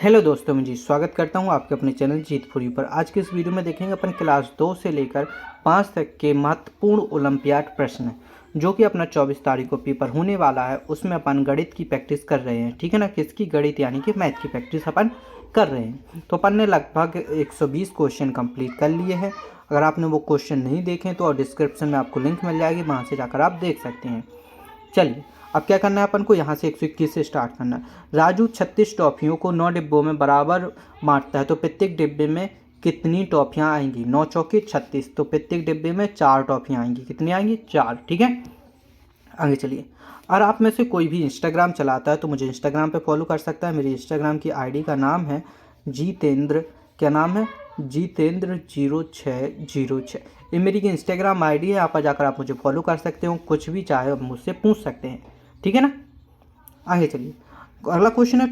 Hello दोस्तों, मैं जी स्वागत करता हूं आपके अपने चैनल जीत फॉर यू पर। आज के इस वीडियो में देखेंगे अपन क्लास 2 से लेकर 5 तक के महत्वपूर्ण ओलंपियाड प्रश्न जो कि अपना 24 तारीख को पेपर होने वाला है। उसमें अपन गणित की प्रैक्टिस कर रहे हैं, ठीक है ना। किसकी? गणित यानी कि मैथ की प्रैक्टिस अपन कर रहे हैं। तो अपन ने लगभग 120 क्वेश्चन कंप्लीट कर लिए हैं। अगर आपने वो क्वेश्चन नहीं देखे तो डिस्क्रिप्शन में आपको लिंक मिल जाएगी, वहाँ से जाकर आप देख सकते हैं। चलिए, अब क्या करना है अपन को, यहाँ से 121 से स्टार्ट करना है। राजू 36 टॉफियों को 9 डिब्बों में बराबर बांटता है, तो प्रत्येक डिब्बे में कितनी टॉफियाँ आएंगी? 9 चौके 36, तो प्रत्येक डिब्बे में 4 टॉफियाँ आएंगी। कितनी आएंगी? 4। ठीक है, आगे चलिए। और आप में से कोई भी इंस्टाग्राम चलाता है तो मुझे इंस्टाग्राम पे फॉलो कर सकता है। मेरी इंस्टाग्राम की आईडी का नाम है जीतेंद्र, क्या नाम है? जीतेंद्र 0606। ये मेरी इंस्टाग्राम आईडी है, यहाँ पर जाकर आप मुझे फॉलो कर सकते हो। कुछ भी चाहे आप मुझसे पूछ सकते हैं, ठीक है ना। आगे चलिए, अगला क्वेश्चन है।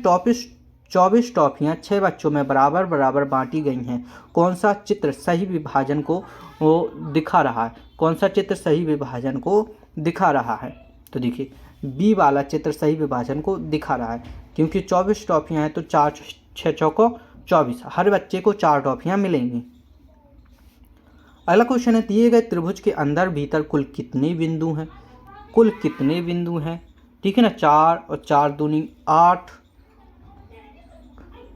24 टॉफियाँ 6 बच्चों में बराबर बराबर बांटी गई हैं। कौन सा चित्र सही विभाजन को दिखा रहा है? कौन सा चित्र सही विभाजन को दिखा रहा है? तो देखिए, बी वाला चित्र सही विभाजन को दिखा रहा है, क्योंकि 24 टॉफियाँ हैं तो 4 6 चौको 24, हर बच्चे को 4 टॉफियाँ मिलेंगी। अगला क्वेश्चन है। दिए गए त्रिभुज के अंदर भीतर कुल कितने बिंदु हैं? कुल कितने बिंदु हैं? ठीक है ना, 4 और 4 दूनी 8,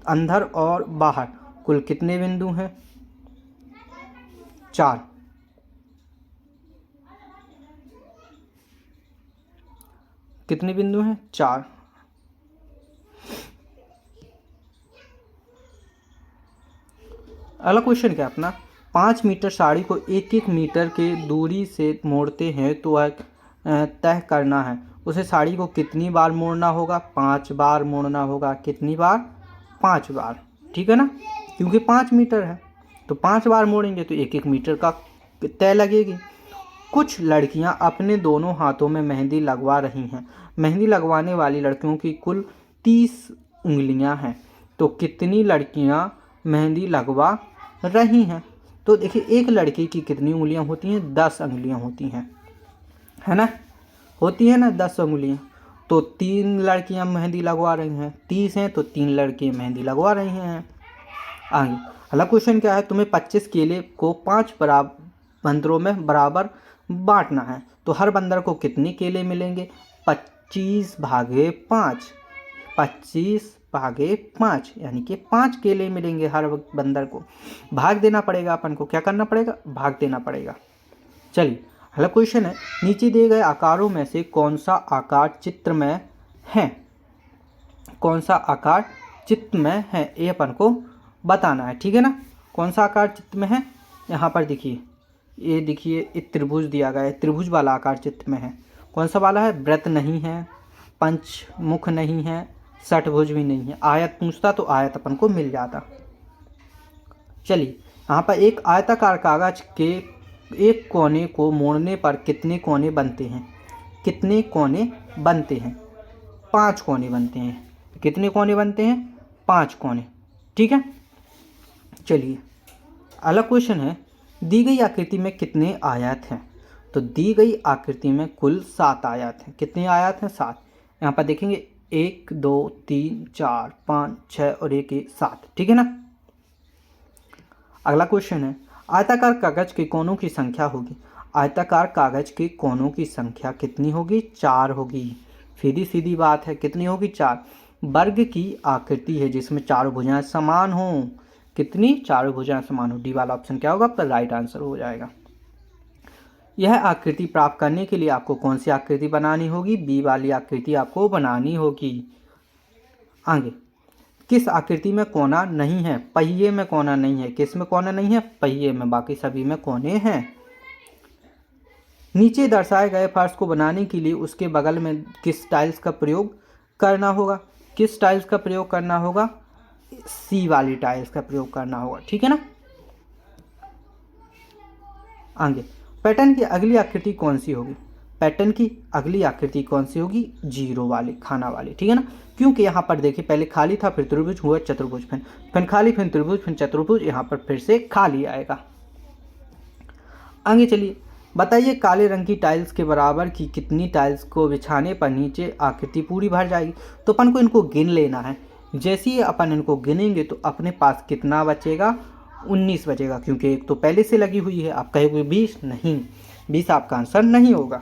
अंदर और बाहर कुल कितने बिंदु हैं? 4। कितने बिंदु हैं? 4। अगला क्वेश्चन क्या अपना, 5 मीटर साड़ी को 1-1 मीटर के दूरी से मोड़ते हैं तो वह तय करना है उसे साड़ी को कितनी बार मोड़ना होगा? 5 बार मोड़ना होगा। कितनी बार? 5 बार। ठीक है ना, क्योंकि 5 मीटर है तो 5 बार मोड़ेंगे तो 1-1 मीटर का तय लगेगी। कुछ लड़कियां अपने दोनों हाथों में मेहंदी लगवा रही हैं। मेहंदी लगवाने वाली लड़कियों की कुल 30 उंगलियां हैं, तो कितनी लड़कियां मेहंदी लगवा रही हैं? तो देखिए, एक लड़की की कितनी उंगलियां होती हैं? 10 उंगलियां होती हैं, है ना। होती है ना 10 उंगलियां, तो 3 लड़कियां मेहंदी लगवा रही हैं। 30 हैं तो 3 लड़कियां मेहंदी लगवा रही हैं। आगे अगला क्वेश्चन क्या है। तुम्हें 25 केले को 5 बराबर बंदरों में बराबर बांटना है, तो हर बंदर को कितने केले मिलेंगे? 25/5। 25/5 यानी कि 5 केले मिलेंगे हर बंदर को। भाग देना पड़ेगा अपन को। क्या करना पड़ेगा? भाग देना पड़ेगा। चलिए, अगला क्वेश्चन है। नीचे दिए गए आकारों में से कौन सा आकार चित्र में है? कौन सा आकार चित्र में है, ये अपन को बताना है, ठीक है ना। कौन सा आकार चित्र में है? यहाँ पर देखिए, ये देखिए, एक त्रिभुज दिया गया है, त्रिभुज वाला आकार चित्र में है। कौन सा वाला है? वृत्त नहीं है, पंचमुख नहीं है, षटभुज भी नहीं है। आयत पूछता तो आयत अपन को मिल जाता। चलिए, यहाँ पर एक आयताकार कागज के एक कोने को मोड़ने पर कितने कोने बनते हैं? कितने कोने बनते हैं? 5 कोने बनते हैं। कितने कोने बनते हैं? 5 कोने। ठीक है, चलिए अगला क्वेश्चन है। दी गई आकृति में कितने आयत हैं? तो दी गई आकृति में कुल 7 आयत हैं। कितने आयत हैं? 7। यहाँ पर देखेंगे 1 2 3 4 5 6 और 1 7। ठीक है ना। अगला क्वेश्चन है। आयताकार कागज के कोनों की संख्या होगी। आयताकार कागज के कोनों की संख्या कितनी होगी? 4 होगी। सीधी सीधी बात है, कितनी होगी? 4। वर्ग की आकृति है जिसमें चारों भुजाएं समान हो। कितनी? चारों भुजाएं समान हो। डी वाला ऑप्शन क्या होगा? आपका राइट आंसर हो जाएगा। यह आकृति प्राप्त करने के लिए आपको कौन सी आकृति बनानी होगी? बी वाली आकृति आपको बनानी होगी। आगे, किस आकृति में कोना नहीं है? पहिए में कोना नहीं है। किस में कोना नहीं है? पहिए में। बाकी सभी में कोने हैं। नीचे दर्शाए गए फर्श को बनाने के लिए उसके बगल में किस टाइल्स का प्रयोग करना होगा? किस टाइल्स का प्रयोग करना होगा? सी वाली टाइल्स का प्रयोग करना होगा। ठीक है ना। आगे, पैटर्न की अगली आकृति कौन सी होगी? पैटर्न की अगली आकृति कौन सी होगी? जीरो वाली, खाना वाली। ठीक है ना, क्योंकि यहाँ पर देखिए, पहले खाली था, फिर त्रिभुज हुआ, चतुर्भुज, फिर खाली, फिर त्रिभुज, फिर चतुर्भुज, यहाँ पर फिर से खाली आएगा। आगे चलिए, बताइए काले रंग की टाइल्स के बराबर की कितनी टाइल्स को बिछाने पर नीचे आकृति पूरी भर जाएगी? तो अपन को इनको गिन लेना है। जैसे ही अपन इनको गिनेंगे तो अपने पास कितना बचेगा, 19 बचेगा, क्योंकि एक तो पहले से लगी हुई है। आप कहोगे 20, नहीं, 20 आपका आंसर नहीं होगा,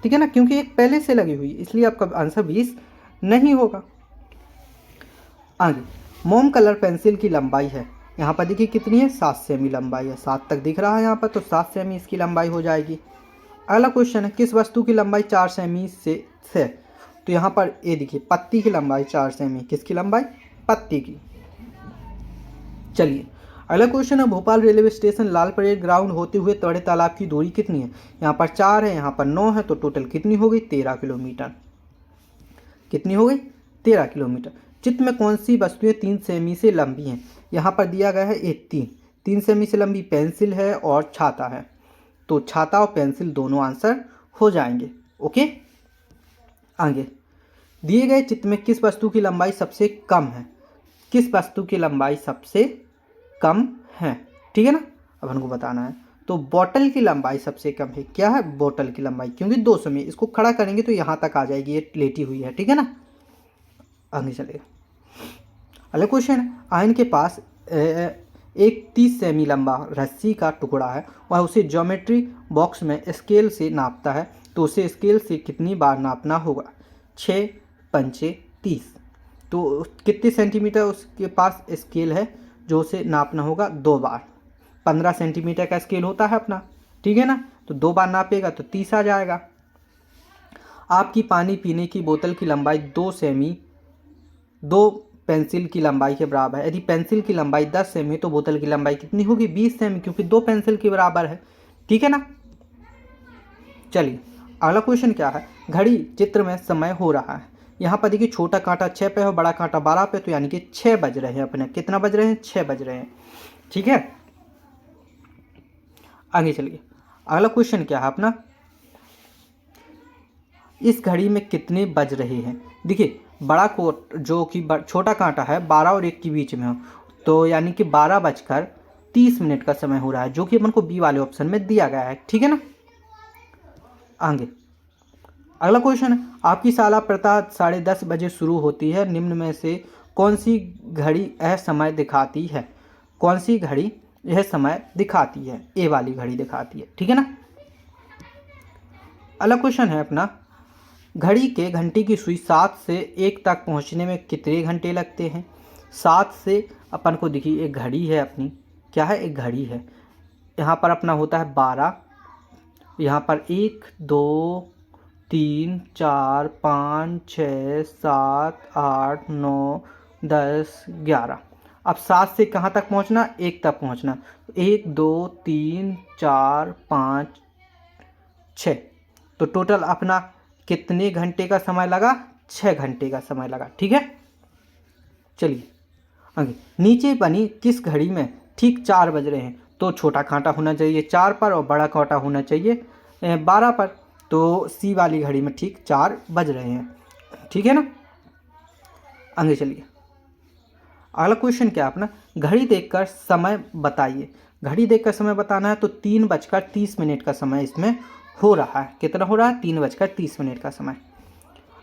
ठीक है ना, क्योंकि एक पहले से लगी हुई है, इसलिए आपका आंसर 20 नहीं होगा। आगे, मोम कलर पेंसिल की लंबाई है, यहाँ पर देखिए कितनी है, 7 सेमी लंबाई है, 7 तक दिख रहा है यहाँ पर, तो 7 सेमी इसकी लंबाई हो जाएगी। अगला क्वेश्चन है, किस वस्तु की लंबाई 4 सेमी से है, तो यहाँ पर ये देखिए पत्ती की लंबाई 4 सेमी, किसकी लंबाई, पत्ती की। चलिए अगला क्वेश्चन है, भोपाल रेलवे स्टेशन लाल परेड ग्राउंड होते हुए बड़े तालाब की दूरी कितनी है, यहाँ पर 4 है, यहाँ पर 9 है, तो टोटल कितनी हो गई, 13 किलोमीटर। कितनी हो गई, 13 किलोमीटर। चित्र में कौन सी वस्तुएं 3 सेमी से लंबी हैं, यहाँ पर दिया गया है एक 3 सेमी से लंबी पेंसिल है और छाता है, तो छाता और पेंसिल दोनों आंसर हो जाएंगे। ओके, आगे, दिए गए चित्र में किस वस्तु की लंबाई सबसे कम है, किस वस्तु की लंबाई सबसे कम है, ठीक है ना, अब हमको बताना है। तो बोतल की लंबाई सबसे कम है, क्या है, बोतल की लंबाई, क्योंकि 200 में इसको खड़ा करेंगे तो यहाँ तक आ जाएगी, ये लेटी हुई है, ठीक है ना। आगे चलेगा, अगला क्वेश्चन है, आयन के पास एक 30 सेमी लंबा रस्सी का टुकड़ा है, वह उसे ज्योमेट्री बॉक्स में स्केल से नापता है, तो उसे स्केल से कितनी बार नापना होगा, 6 पंचे 30, तो कितने सेंटीमीटर उसके पास स्केल है जो उसे नापना होगा, 2 बार। 15 सेंटीमीटर का स्केल होता है अपना, ठीक है ना, तो 2 बार नापेगा तो 30 आ जाएगा। आपकी पानी पीने की बोतल की लंबाई 2 सेमी 2 पेंसिल की लंबाई के बराबर है, यदि पेंसिल की लंबाई 10 सेमी तो बोतल की लंबाई कितनी होगी, 20 सेमी, क्योंकि 2 पेंसिल के बराबर है, ठीक है ना। चलिए अगला क्वेश्चन क्या है, घड़ी चित्र में समय हो रहा है, यहाँ पर देखिए छोटा कांटा 6 पे है, बड़ा कांटा 12 पे, तो यानी कि 6 बज रहे हैं अपने, कितना बज रहे हैं, 6 बज रहे हैं, ठीक है। आगे चलिए, अगला क्वेश्चन क्या है अपना, इस घड़ी में कितने बज रहे हैं, देखिए बड़ा कोट जो कि छोटा कांटा है 12 और 1 के बीच में हो, तो यानी कि 12:30 का समय हो रहा है, जो कि अपन को बी वाले ऑप्शन में दिया गया है, ठीक है ना। आगे अगला क्वेश्चन है, आपकी शाला प्रातः 10:30 बजे शुरू होती है, निम्न में से कौन सी घड़ी यह समय दिखाती है, कौन सी घड़ी यह समय दिखाती है, ए वाली घड़ी दिखाती है, ठीक है ना। अगला क्वेश्चन है अपना, घड़ी के घंटे की सुई 7 से 1 तक पहुंचने में कितने घंटे लगते हैं, 7 से अपन को देखिए एक घड़ी है अपनी, क्या है, एक घड़ी है, यहाँ पर अपना होता है 12, यहाँ पर 1 2 3 4 5 6 7 8 9 10 11, अब 7 से कहाँ तक पहुँचना, 1 तक पहुँचना, 1 2 3 4 5 6, तो टोटल अपना कितने घंटे का समय लगा, 6 घंटे का समय लगा, ठीक है। चलिए आगे, नीचे बनी किस घड़ी में ठीक 4 बज रहे हैं, तो छोटा कांटा होना चाहिए 4 पर और बड़ा कांटा होना चाहिए 12 पर, तो सी वाली घड़ी में ठीक 4 बज रहे हैं, ठीक है ना। आगे चलिए, अगला क्वेश्चन क्या अपना, घड़ी देखकर समय बताइए, घड़ी देखकर समय बताना है तो 3:30 का समय इसमें हो रहा है, कितना हो रहा है, 3:30 का समय।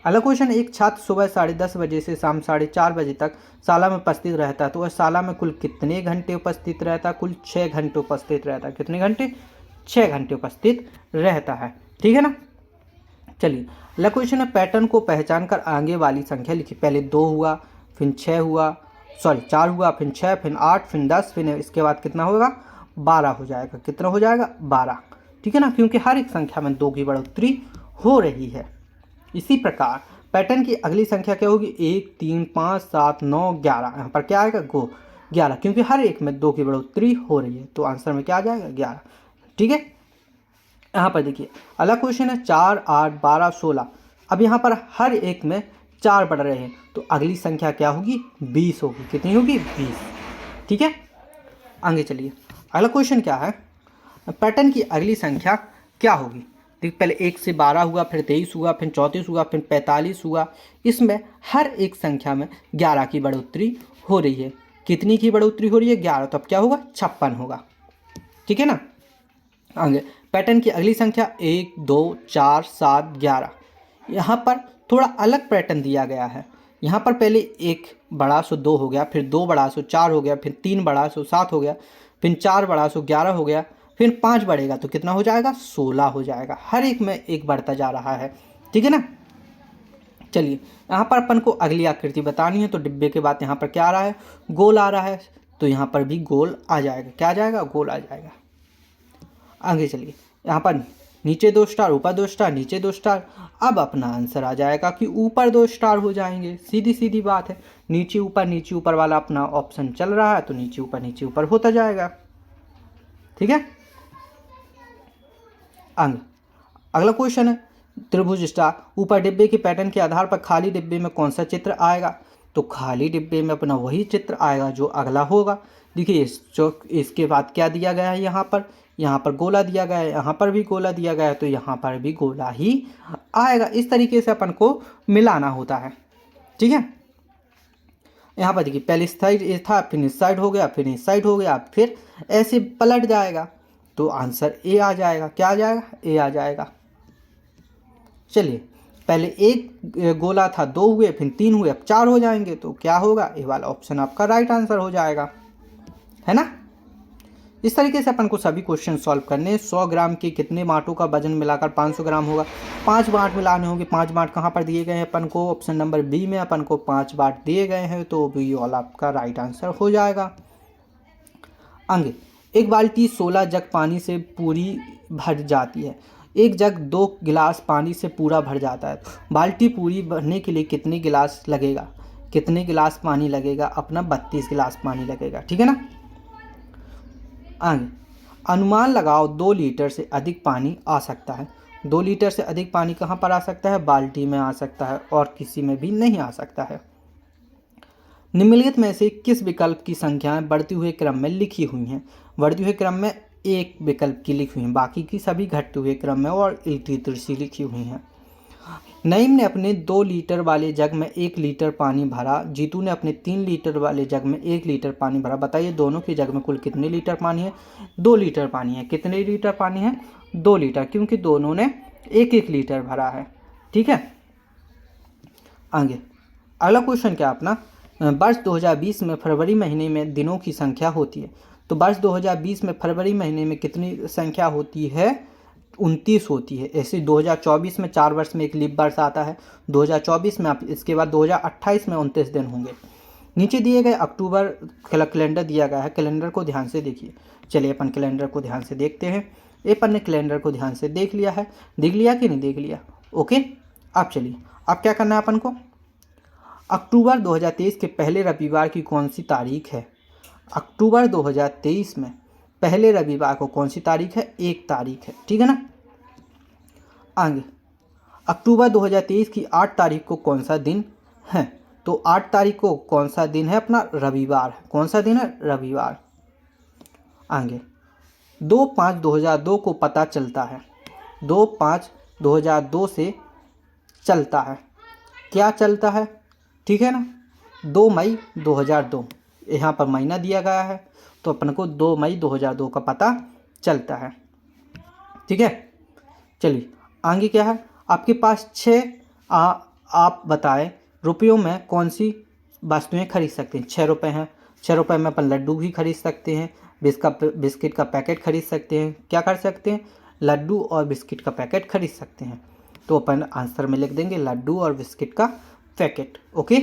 अगला क्वेश्चन, एक छात्र सुबह 10:30 बजे से शाम 4:30 बजे तक शाला में उपस्थित रहता है, तो वह शाला में कुल कितने घंटे उपस्थित रहता है, कुल 6 घंटे उपस्थित रहता है, कितने घंटे, 6 घंटे उपस्थित रहता है, ठीक है ना। चलिए अगला क्वेश्चन है, पैटर्न को पहचान कर आगे वाली संख्या लिखिए, पहले 2 हुआ, फिर 6 हुआ, सॉरी 4 हुआ, फिर 6, फिर 8, फिर 10, फिर इसके बाद कितना होगा, 12 हो जाएगा, कितना हो जाएगा, 12, ठीक है ना, क्योंकि हर एक संख्या में 2 की बढ़ोतरी हो रही है। इसी प्रकार पैटर्न की अगली संख्या क्या होगी, 1 3 5 7 9 11, यहाँ पर क्या आएगा, 11, क्योंकि हर एक में 2 की बढ़ोतरी हो रही है, तो आंसर में क्या आ जाएगा, 11, ठीक है। यहाँ पर देखिए अगला क्वेश्चन है, 4 8 12 16, अब यहाँ पर हर एक में 4 बढ़ रहे हैं, तो अगली संख्या क्या होगी, 20 होगी, कितनी होगी, 20, ठीक है। आगे चलिए, अगला क्वेश्चन क्या है, पैटर्न की अगली संख्या क्या होगी, देखिए पहले 1 से 12 हुआ, फिर 23 हुआ, फिर 34 हुआ, फिर 45 हुआ, इसमें हर एक संख्या में 11 की बढ़ोतरी हो रही है, कितनी की बढ़ोतरी हो रही है, 11, तो अब क्या होगा, 56 होगा, ठीक है ना। आगे पैटर्न की अगली संख्या 1 2 4 7 11, यहाँ पर थोड़ा अलग पैटर्न दिया गया है, यहाँ पर पहले एक बड़ा सो 2 हो गया, फिर 2 बड़ा सो 4 हो गया, फिर 3 बड़ा सो 7 हो गया, फिर 4 बड़ा सो 11 हो गया, फिर 5 बढ़ेगा तो कितना हो जाएगा, 16 हो जाएगा। हर एक में एक बढ़ता जा रहा है, ठीक है ना। चलिए यहाँ पर अपन को अगली आकृति बतानी है, तो डिब्बे के बाद यहाँ पर क्या आ रहा है, गोल आ रहा है, तो यहाँ पर भी गोल आ जाएगा। क्या आ जाएगा, गोल आ जाएगा। आगे चलिए, यहाँ पर नीचे 2 स्टार, ऊपर 2 स्टार, नीचे 2 स्टार। अब अपना आंसर आ जाएगा कि ऊपर 2 स्टार हो जाएंगे, सीधी सीधी बात है। नीचे ऊपर वाला अपना ऑप्शन चल रहा है, तो नीचे ऊपर होता जाएगा, ठीक है। अंग अगला क्वेश्चन है, त्रिभुज स्टार, ऊपर डिब्बे के पैटर्न के आधार पर खाली डिब्बे में कौन सा चित्र आएगा, तो खाली डिब्बे में अपना वही चित्र आएगा जो अगला होगा। देखिए इसके बाद क्या दिया गया है, यहाँ पर गोला दिया गया है, यहाँ पर भी गोला दिया गया है, तो यहाँ पर भी गोला ही आएगा। इस तरीके से अपन को मिलाना होता है, ठीक है। यहाँ पर देखिए पहले इस साइड ये था, फिर इस साइड हो गया, फिर इस साइड हो गया, फिर ऐसे पलट जाएगा, तो आंसर ए आ जाएगा। क्या आ जाएगा, ए आ जाएगा। चलिए पहले एक गोला था, 2 हुए, फिर 3 हुए, अब 4 हो जाएंगे, तो क्या होगा, ए वाला ऑप्शन आपका राइट आंसर हो जाएगा, है ना। इस तरीके से अपन को सभी क्वेश्चन सॉल्व करने। 100 ग्राम के कितने बाँटों का वजन मिलाकर 500 ग्राम होगा, 5 बाँट मिलाने होंगे। 5 बाँट कहाँ पर दिए गए हैं अपन को, ऑप्शन नंबर बी में अपन को 5 बाँट दिए गए हैं, तो बी वाला आपका राइट आंसर हो जाएगा। आगे, एक बाल्टी 16 जग पानी से पूरी भर जाती है। एक जग 2 गिलास पानी से पूरा भर जाता है, बाल्टी पूरी भरने के लिए कितने गिलास लगेगा, कितने गिलास पानी लगेगा, अपना 32 गिलास पानी लगेगा, ठीक है ना। आगे, अनुमान लगाओ 2 लीटर से अधिक पानी आ सकता है। 2 लीटर से अधिक पानी कहाँ पर आ सकता है, बाल्टी में आ सकता है, और किसी में भी नहीं आ सकता है। निम्नलिखित में से किस विकल्प की संख्याएं बढ़ते हुए क्रम में लिखी हुई हैं, बढ़ते हुए क्रम में एक विकल्प की लिखी हुई हैं, बाकी की सभी घटते हुए क्रम में और इल्टी सी लिखी हुई हैं। नईम ने अपने 2 लीटर वाले जग में 1 लीटर पानी भरा, जीतू ने अपने 3 लीटर वाले जग में 1 लीटर पानी भरा। बताइए दोनों के जग में कुल कितने लीटर पानी है, 2 लीटर पानी है। कितने लीटर पानी है, 2 लीटर, क्योंकि दोनों ने 1-1 लीटर भरा है, ठीक है। आगे अगला क्वेश्चन क्या अपना, वर्ष 2020 में फरवरी महीने में दिनों की संख्या होती है, तो वर्ष 2020 में फरवरी महीने में कितनी संख्या होती है, 29 होती है। ऐसे 2024 में 4 वर्ष में एक लीप वर्ष आता है, 2024 में, इसके बाद 2028 में 29 दिन होंगे। नीचे दिए गए अक्टूबर कैलेंडर दिया गया है, कैलेंडर को ध्यान से देखिए। चलिए अपन कैलेंडर को ध्यान से देखते हैं। अपन ने कैलेंडर को ध्यान से देख लिया है, देख लिया कि नहीं देख लिया, ओके। अब चलिए, अब क्या करना है अपन को, अक्टूबर 2023 के पहले रविवार की कौन सी तारीख है, अक्टूबर 2023 में पहले रविवार को कौन सी तारीख है, 1 तारीख है, ठीक है ना। आगे, अक्टूबर 2023 की 8 तारीख को कौन सा दिन है, तो 8 तारीख को कौन सा दिन है, अपना रविवार है। कौन सा दिन है, रविवार। आगे, 2/5/2002 को पता चलता है, 2/5/2002 से चलता है, क्या चलता है, ठीक है ना। 2 मई 2002, यहाँ पर महीना दिया गया है, तो अपन को 2 मई 2002 का पता चलता है, ठीक है। चलिए आगे क्या है, आपके पास 6 आप बताएं रुपयों में कौन सी वस्तुएं खरीद सकते हैं। 6 रुपये हैं, 6 रुपये में अपन लड्डू भी खरीद सकते हैं, बिस्किट का पैकेट खरीद सकते हैं। क्या कर सकते हैं, लड्डू और बिस्किट का पैकेट खरीद सकते हैं, तो अपन आंसर में लिख देंगे लड्डू और बिस्किट का पैकेट, ओके।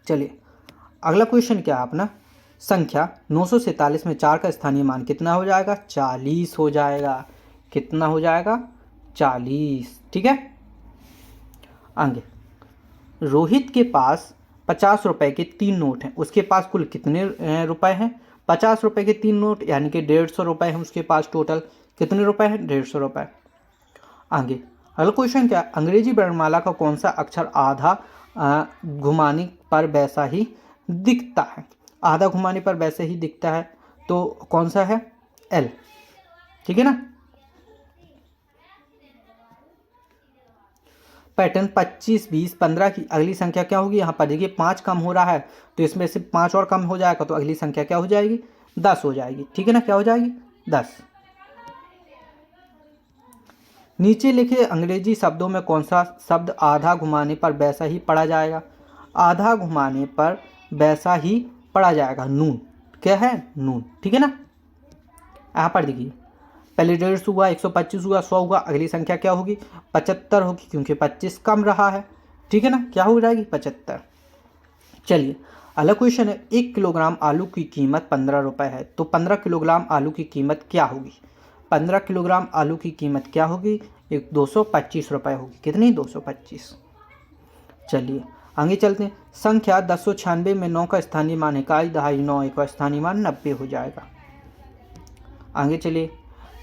चलिए अगला क्वेश्चन क्या है अपना, संख्या 947 में 4 का स्थानीय मान कितना हो जाएगा, 40 हो जाएगा। कितना हो जाएगा, 40, ठीक है। आगे, रोहित के पास 50 रुपए के 3 नोट हैं, उसके पास कुल कितने रुपए हैं, 50 रुपए के 3 नोट, यानी कि 150 रुपए हैं उसके पास। टोटल कितने रुपए हैं, 150 रुपए। आगे अगला क्वेश्चन क्या, अंग्रेजी वर्णमाला का कौन सा अक्षर आधा घुमाने पर वैसा ही दिखता है, आधा घुमाने पर वैसे ही दिखता है, तो कौन सा है, एल, ठीक है ना। पैटर्न 25, 20, 15 की अगली संख्या क्या होगी, यहाँ पर देखिए 5 कम हो रहा है, तो इसमें से 5 और कम हो जाएगा, तो अगली संख्या क्या हो जाएगी, 10 हो जाएगी, ठीक है ना। क्या हो जाएगी, 10। नीचे लिखे अंग्रेजी शब्दों में कौन सा शब्द आधा घुमाने पर वैसा ही पढ़ा जाएगा? आधा घुमाने पर वैसा ही पढ़ा जाएगा, नून। क्या है? नून। ठीक है ना। यहाँ पर देखिए, पहले 150 हुआ, 125 हुआ, 100 हुआ, अगली संख्या क्या होगी? 75 होगी, क्योंकि 25 कम रहा है। ठीक है ना। क्या हो जाएगी? 75। चलिए अगला क्वेश्चन है, 1 किलोग्राम आलू की कीमत 15 रुपये है, तो 15 किलोग्राम आलू की कीमत क्या होगी? 15 किलोग्राम आलू की कीमत क्या होगी? 225 रुपये होगी। कितनी? 225। चलिए आगे चलते हैं। संख्या 1096 में 9 का स्थानीय मान है, काई दहाई 9, एक का स्थानीय मान 90 हो जाएगा। आगे चलिए,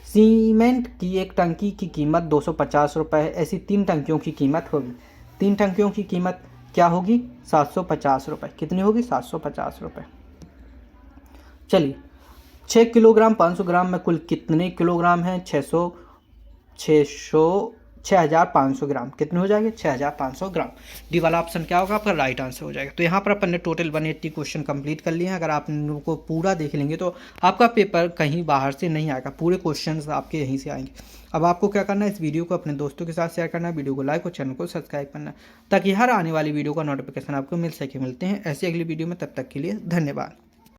सीमेंट की एक टंकी की कीमत 250 रुपये है, ऐसी 3 टंकियों की कीमत होगी। 3 टंकियों की कीमत क्या होगी? 750 रुपये। कितनी होगी? 750 रुपये। चलिए 6 किलोग्राम 500 ग्राम में कुल कितने किलोग्राम हैं? 6500 ग्राम। कितने हो जाएंगे? 6500 ग्राम। डी वाला ऑप्शन क्या होगा? आपका राइट आंसर हो जाएगा। तो यहाँ पर अपन ने टोटल 180 क्वेश्चन कंप्लीट कर लिए हैं। अगर आप इन लोगों को पूरा देख लेंगे तो आपका पेपर कहीं बाहर से नहीं आएगा, पूरे क्वेश्चन आपके यहीं से आएंगे। अब आपको क्या करना है, इस वीडियो को अपने दोस्तों के साथ शेयर करना है, वीडियो को लाइक और चैनल को सब्सक्राइब करना है, ताकि हर आने वाली वीडियो का नोटिफिकेशन आपको मिल सके। मिलते हैं ऐसी अगली वीडियो में, तब तक के लिए धन्यवाद।